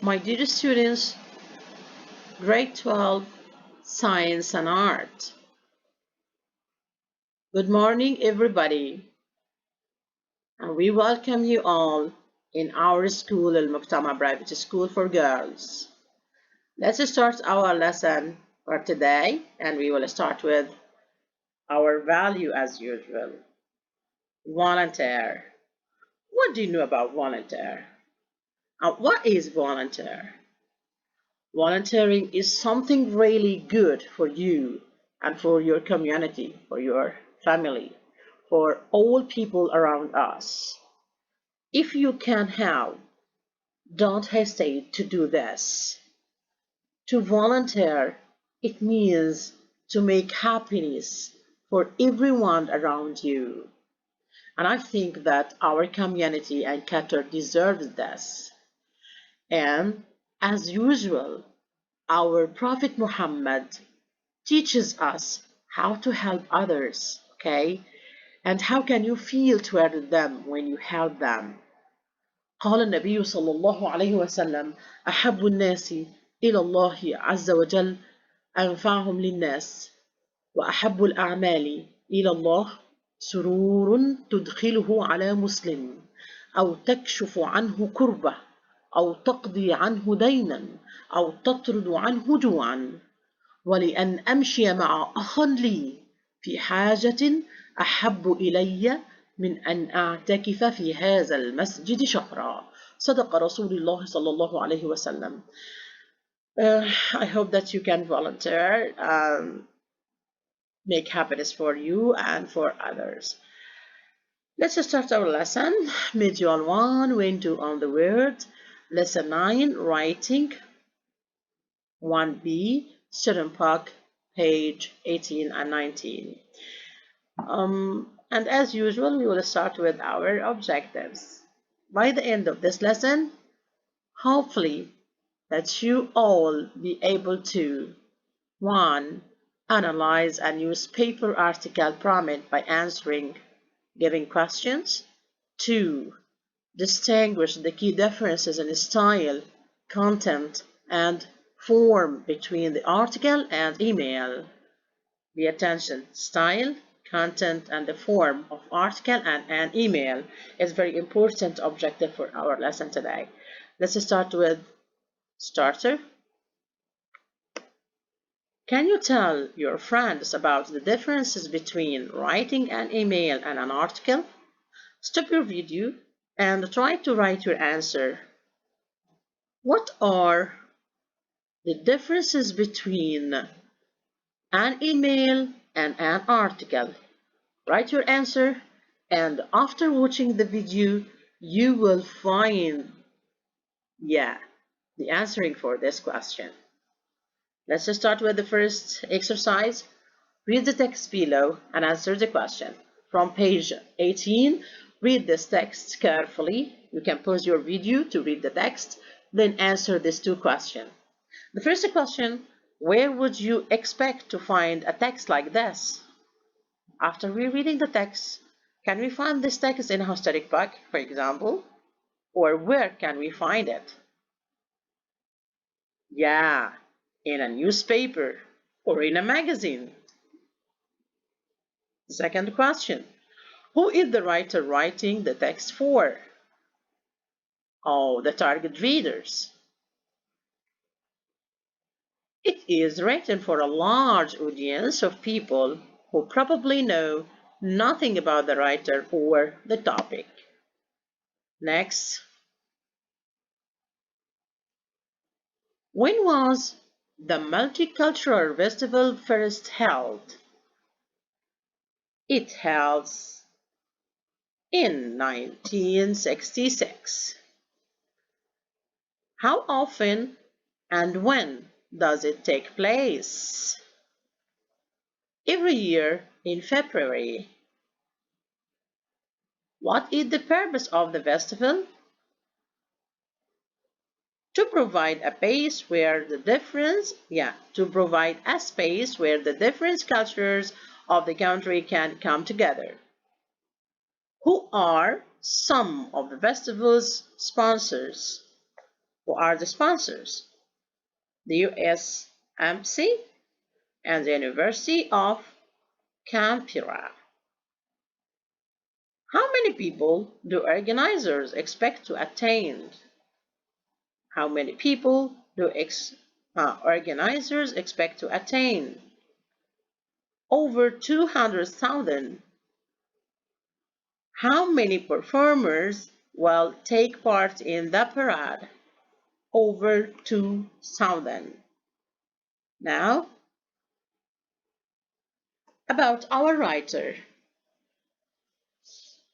My dear students, grade 12, Science and Art. Good morning, everybody, and we welcome you all in our school, Al Muqtama Private School for Girls. Let's start our lesson for today, and we will start with our value as usual. Volunteer. What do you know about volunteer? What is volunteer? Volunteering is something really good for you and for your community, for your family, for all people around us. If you can help, don't hesitate to do this. To volunteer, it means to make happiness for everyone around you. And I think that our community and Qatar deserves this. And as usual, our Prophet Muhammad teaches us how to help others, okay? And how can you feel toward them when you help them? قال النبي صلى الله عليه وسلم أحب الناس إلى الله عز وجل أنفعهم للناس وأحب الأعمال إلى الله سرور تدخله على مسلم أو تكشف عنه كربة أو تقضي عنه دينا أو تطرد عنه جوعا ولأن أمشي مع أخ لي في حاجة أحب إلي من أن أعتكف في هذا المسجد شهرا. صدق رسول الله صلى الله عليه وسلم. I hope that you can volunteer, make happiness for you and for others. Let's start our lesson. Module 1, when to on the word. Lesson 9, writing. 1B, Student Park, page 18 and 19. And as usual, we will start with our objectives. By the end of this lesson, hopefully that you all be able to 1. Analyze a newspaper article prompt by answering given questions. 2. Distinguish the key differences in style, content, and form between the article and email. Pay attention. Style, content, and the form of article and an email is very important objective for our lesson today. Let's start with starter. Can you tell your friends about the differences between writing an email and an article? Stop your video and try to write your answer. What are the differences between an email and an article? Write your answer, and after watching the video, you will find, the answering for this question. Let's just start with the first exercise. Read the text below and answer the question. From page 18, read this text carefully. You can pause your video to read the text, then answer these two questions. The first question, where would you expect to find a text like this? After rereading the text, can we find this text in a historic book, for example? Or where can we find it? In a newspaper or in a magazine. Second question, who is the writer writing the text for? Oh, the target readers. It is written for a large audience of people who probably know nothing about the writer or the topic. Next. When was the Multicultural Festival first held? It held in 1966. How often and when does it take place? Every year in February. What is the purpose of the festival? To provide a space where the different cultures of the country can come together. Who are some of the festival's sponsors? Who are the sponsors? The U.S. Embassy and the University of Canberra. How many people do organizers expect to attend? How many people do organizers expect to attain? Over 200,000. How many performers will take part in the parade? Over 2,000. Now, about our writer.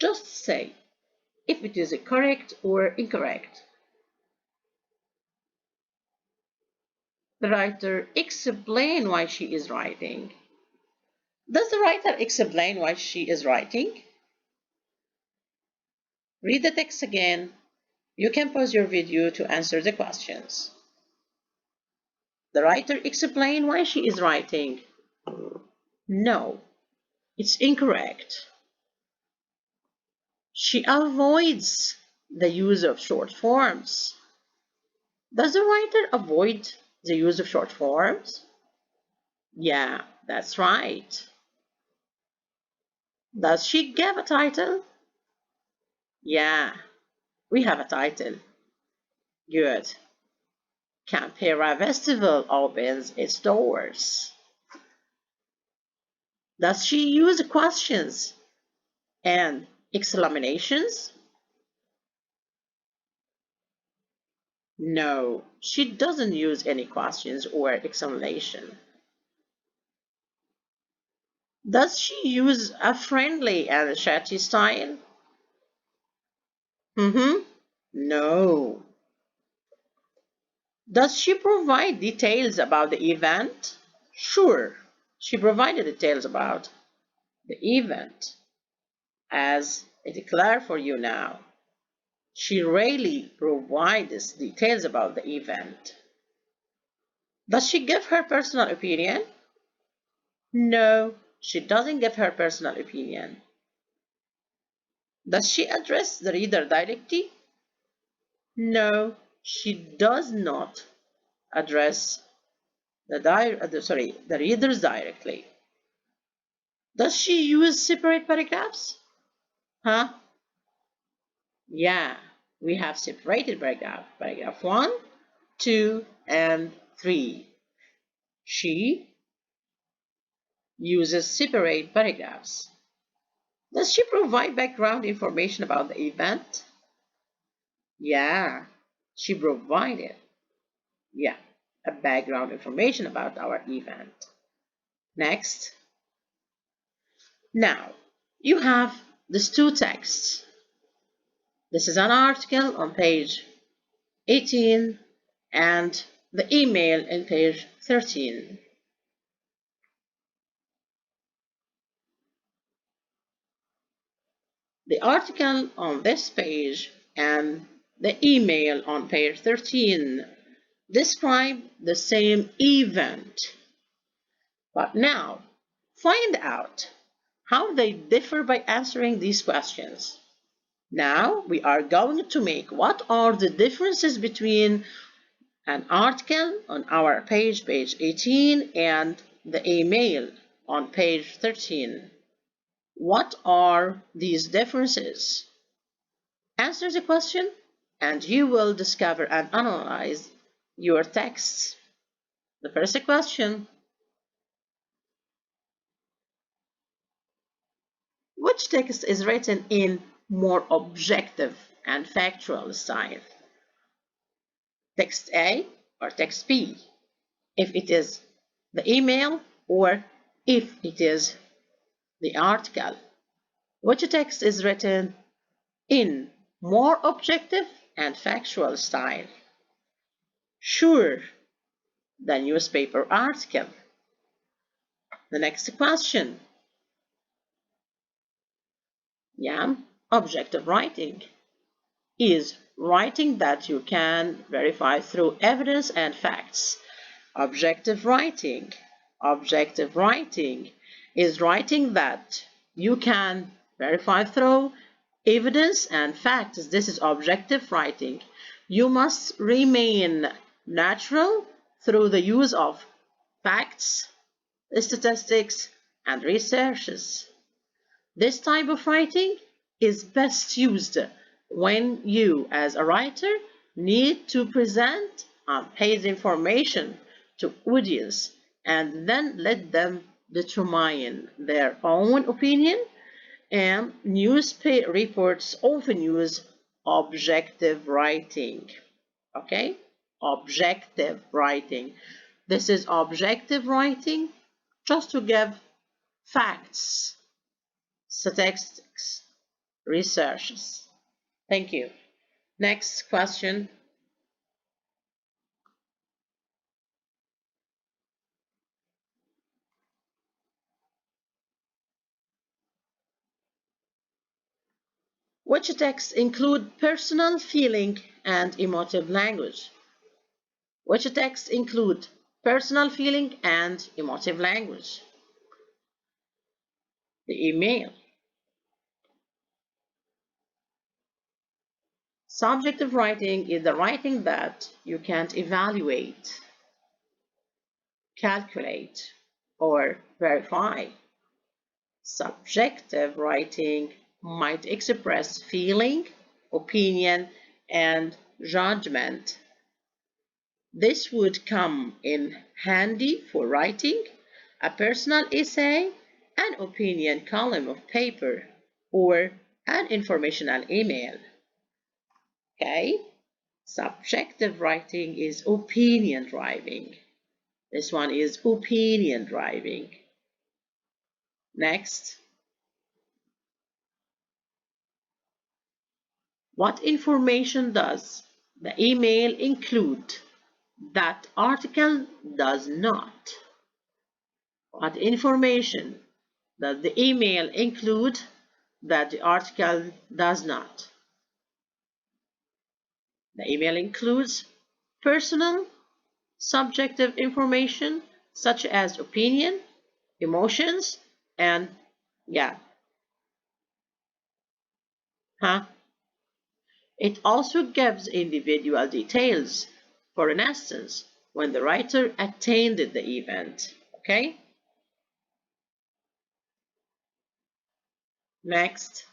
Just say if it is correct or incorrect. The writer explain why she is writing. Does the writer explain why she is writing? Read the text again. You can pause your video to answer the questions. The writer explain why she is writing. No, it's incorrect. She avoids the use of short forms. Does the writer avoid the use of short forms? Yeah, that's right. Does she give a title? Yeah, we have a title. Good. Canberra Festival opens its doors. Does she use questions and exclamations? No, she doesn't use any questions or exclamation. Does she use a friendly and chatty style? No. Does she provide details about the event? Sure, she provided details about the event. As I declare for you now, she rarely provides details about the event. Does she give her personal opinion? No, she doesn't give her personal opinion. Does she address the reader directly? No, she does not address the readers directly. Does she use separate paragraphs? Huh? Yeah, we have separated paragraph 1, 2, and 3. She uses separate paragraphs. Does she provide background information about the event? Yeah, she provided, a background information about our event. Next. Now, you have these two texts. This is an article on page 18 and the email in page 13. The article on this page and the email on page 13 describe the same event. But now, find out how they differ by answering these questions. Now, we are going to make what are the differences between an article on our page 18, and the email on page 13. What are these differences? Answer the question and you will discover and analyze your texts. The first question: which text is written in more objective and factual style? Text A or text B? If it is the email or if it is the article? Which text is written in more objective and factual style? Sure, the newspaper article. The next question. Objective writing is writing that you can verify through evidence and facts. Objective writing is writing that you can verify through evidence and facts. This is objective writing. You must remain natural through the use of facts, statistics, and researches. This type of writing is best used when you, as a writer, need to present unpaid information to audience and then let them determine their own opinion. And newspaper reports often use objective writing. Okay? Objective writing. This is objective writing just to give facts, statistics, researches. Thank you. Next question. Which texts include personal feeling and emotive language? Which texts include personal feeling and emotive language? The email. Subjective writing is the writing that you can't evaluate, calculate, or verify. Subjective writing might express feeling, opinion, and judgment. This would come in handy for writing a personal essay, an opinion column of paper, or an informational email. Okay? Subjective writing is opinion driving. This one is opinion driving. Next. What information does the email include that article does not? What information does the email include that the article does not? The email includes personal, subjective information such as opinion, emotions, and It also gives individual details. For instance, when the writer attended the event. Okay? Next.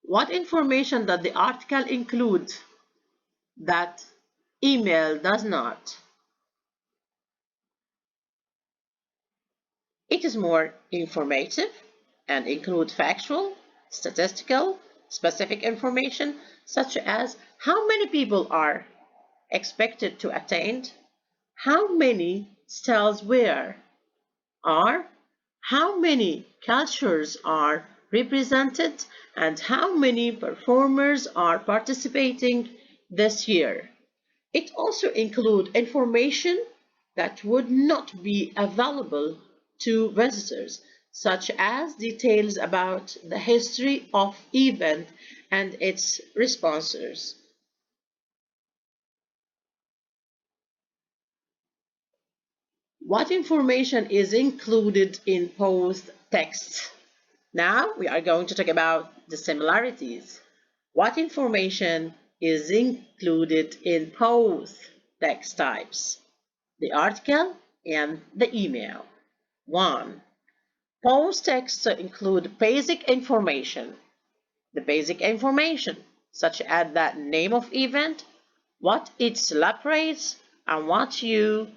What information does the article include that email does not? It is more informative and includes factual, statistical, specific information such as how many people are expected to attend, how many stalls were, are, how many cultures are represented, and how many performers are participating this year. It also includes information that would not be available to visitors, such as details about the history of event and its sponsors. What information is included in both texts? Now we are going to talk about the similarities. What information is included in both text types? The article and the email. 1. Both texts include basic information. The basic information, such as the name of event, what it celebrates, and what you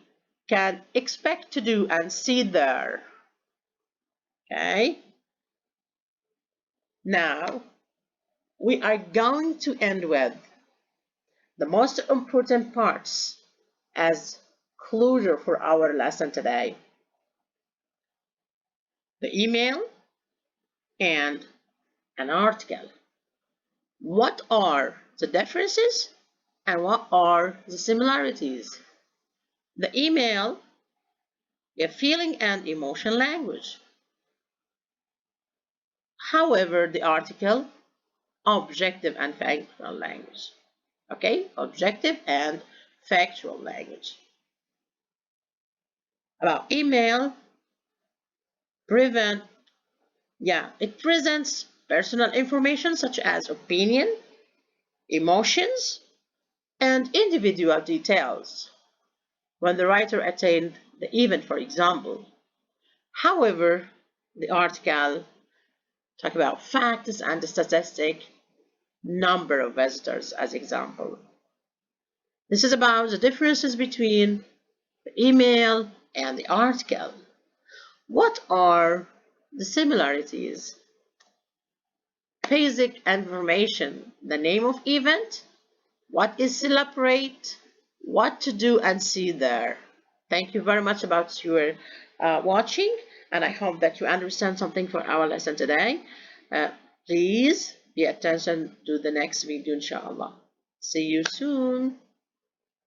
can expect to do and see there. Okay? Now, we are going to end with the most important parts as closure for our lesson today. The email and an article. What are the differences and what are the similarities? The email, a feeling and emotion language. However, the article, objective and factual language. Okay, objective and factual language. About email, it presents personal information such as opinion, emotions, and individual details when the writer attended the event, for example. However, the article talk about facts and statistic, number of visitors as example. This is about the differences between the email and the article. What are the similarities? Basic information, the name of event, what is celebrate, what to do and see there. Thank you very much about your watching, and I hope that you understand something for our lesson today. Uh, Please pay attention to the next video, inshallah. See you soon.